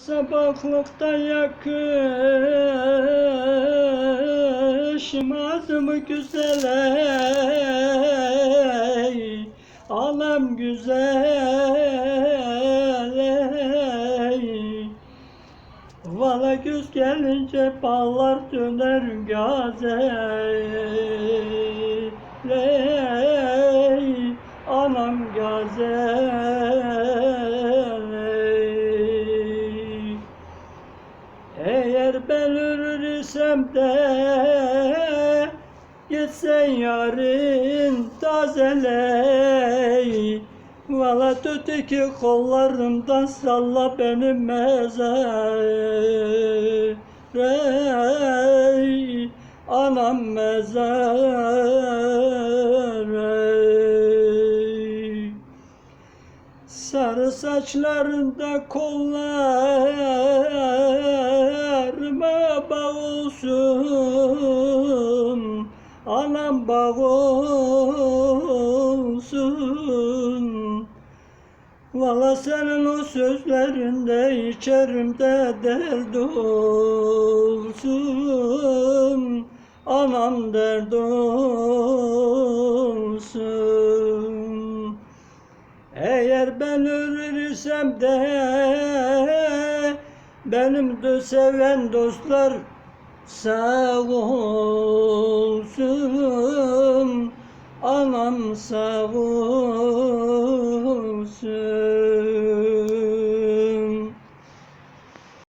Sabahlıkta yakışmaz mı güzele, anam güzel. Vala güz gelince ballar döner gazel, anam gazel. Eğer ben ölürsem de gitsen yarın tazeley, vala öteki kollarımdan salla benim mezar, anam mezar. Sarı saçlarında kollarıma bağ olsun, anam bağ olsun. Valla senin o sözlerinde içerimde dert olsun, anam dert olsun. Eğer ben ölürsem de benim de seven dostlar sağ olsun, anam sağ olsun.